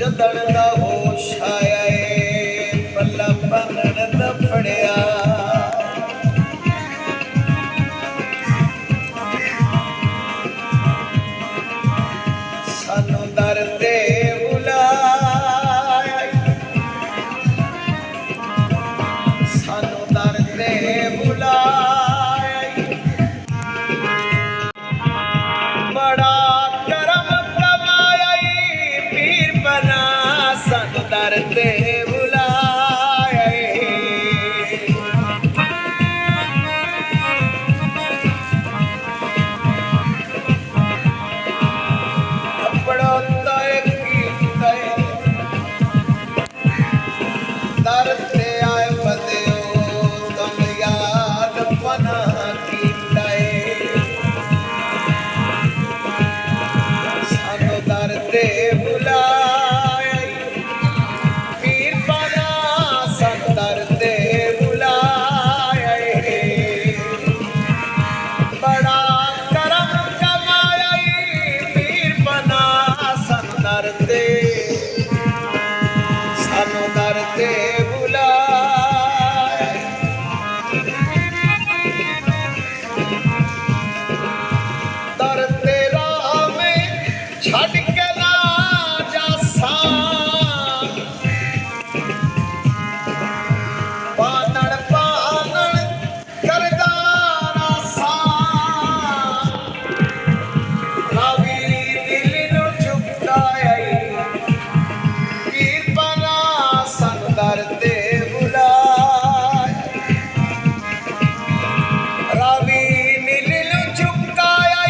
ਜਦਣ ਦਾ ਹੋਸ਼ ਆਇਆ ਏ ਪੱਲਾ ਬੰਨਣ ਦਾ ਫੜਿਆ ਸਾਨੂੰ ਦਰ ਤੇ ਬੁਲਾਇਆ ਸਾਨੂੰ ਦਰ ਤੇ ਬੁਲਾਇਆ ਬੜਾ ਕਰਮ ਕਮਾਇਆ ਪੀਰ ਬਣਾ ਸਾਨੂੰ ਦਰ ਤੇ ਬੁਲਾਇਆ ਆਪਣਾ ਤੈ ਕੀਤਾ ਦਰ ਤੇ ਆਏ ਬਦਿਓ ਤੁਮ ਯਾਦ ਪਨਾ ਕੀਤਾ ਸਾਨੂੰ ਦਰ ਤੇ ਬੁਲਾਇਆ ਪੀਰ ਬਣਾ ਸਾਨੂੰ ਦਰ ਤੇ ਬੁਲਾਇਆ ਬੜਾ ਕਰਮ ਕਮਾਇਆ ਪੀਰ ਬਣਾ ਸਾਨੂੰ ਦਰ ਤੇ ਬੁਲਾਇਆ ਦਰ ਤੇ ਰਾਹ ਮੈਂ ਛੱਡ ਕੇ ਨਾ ਜਾਸਾਂ ਬਾਨਣ ਕਰਦਾ ਰਾਸਾਂ ਰਾਵੀ ਦਿਲ ਨੂੰ ਝੁਕਾਇਆ ਪੀਰ ਬਣਾ ਸਾਨੂੰ ਦਰ ਤੇ ਬੁਲਾਇਆ ਰਾਵੀ ਨੀਲ ਨੂੰ ਝੁਕਾਇਆ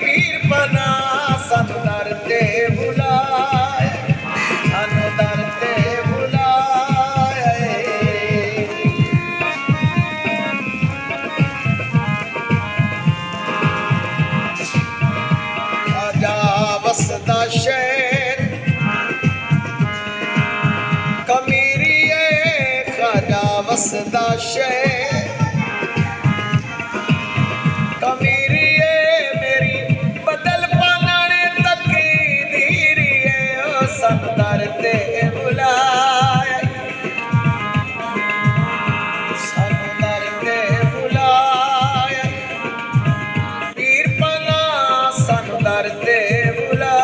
ਪੀਰ ਬਣਾ ਸਾਨੂੰ ਦਰ ਤੇ ਬੁਲਾਇਆ ਸਾਨੂੰ ਦਰ ਤੇ ਬੁਲਾਇਆ ਖਾਜਾ ਵਸਦਾ ਸ਼ਹਿਰ ਕਮੀਰੀਏ ਖਾਜਾ ਵਸਦਾ ਸ਼ਹਿਰ ਕਮੀਰੀਏ ਮੇਰੀ ਬਦਲ ਪਾਣਣੇ ਤਕਦੀਰੀਏ ਓ ਸਾਨੂੰ ਦਰ ਤੇ ਬੁਲਾਇਆ ਸਾਨੂੰ ਦਰ ਤੇ ਬੁਲਾਇਆ ਪੀਰ ਬਣਾ ਸਾਨੂੰ ਦਰ ਤੇ ਬੁਲਾਇਆ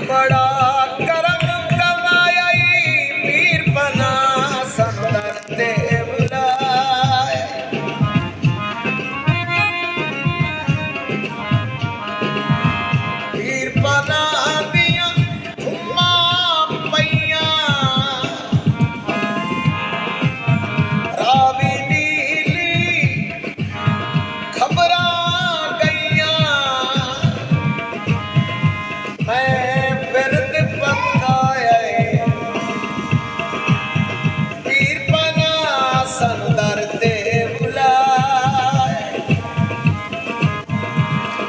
ਬੜਾ ਕਰਮ ਕਮਾਇਆ ਪੀਰ ਬਣਾ ਸਾਨੂੰ ਦਰ ਤੇ ਬੁਲਾਇਆ ਪੀਰ ਬਣਾ ਦੀਆਂ ਧੁੰਮਾਂ ਪਈਆਂ ਰਾਵੀ ਨੀਲੀ ਖਬਰਾਂ ਗਈਆਂ ਮੈਂ ਬਿਰਦ ਪਕਾਇਆ ਪੀਰ ਬਣਾ ਸਾਨੂੰ ਦਰ ਤੇ ਬੁਲਾਇਆ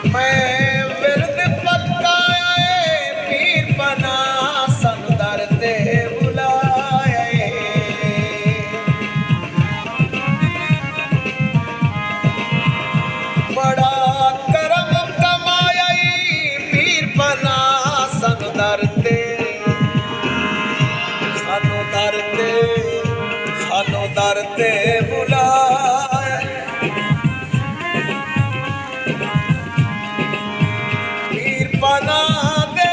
ਮੈਂ ਬਿਰਦ ਪਕਾਇਆ ਪੀਰ ਬਣਾ ਸਾਨੂੰ ਦਰ ਤੇ ਬੁਲਾਇਆ ਬੜਾ ਕਰਮ ਕਮਾਇਆ ਪੀਰ ਬਣਾ ਸਾਨੂੰ ਦਰ ਤੇ ਬੁਲਾਇਆ ਪੀਰ ਬਣਾ ਦੇ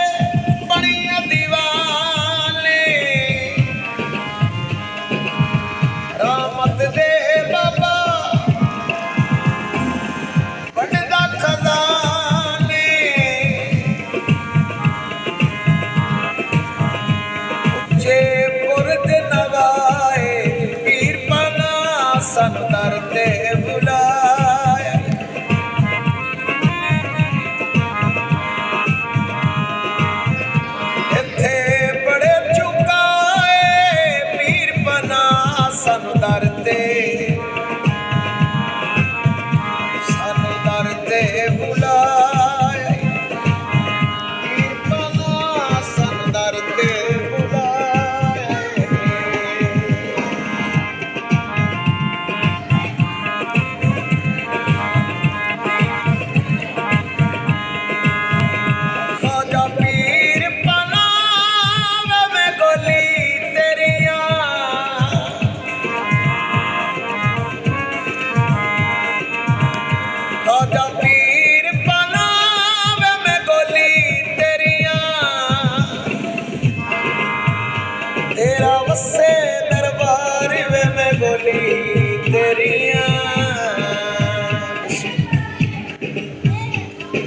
ਬਣੀਆਂ ਦੀਵਾਨੇ ਰਾਮਤ ਦੇ ਬਾਬਾ ਵੱਡਦਾ ਖਜ਼ਾਨੇ ਉੱਚੇ ਪੁਰਦ ਨਵਾਏ ਪੀਰ ਬਣਾ ਸਾਨੂੰ ਦਰ ਤੇ ਬੁਲਾਇਆ ਇੱਥੇ ਬੜੇ ਝੁਕਾਏ ਪੀਰ ਬਣਾ ਸਾਨੂੰ ਦਰ ਤੇ ਬੁਲਾਇਆ ਪੀਰ ਬਣਾ ਸਾਨੂੰ ਦਰ ਤੇ ਬੁਲਾਇਆ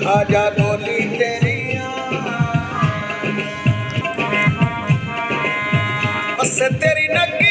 ਆਜਾ ਡੋਲੀ ਤੇਰੀਆਂ ਬਸ ਤੇਰੀ ਨੱਗੀ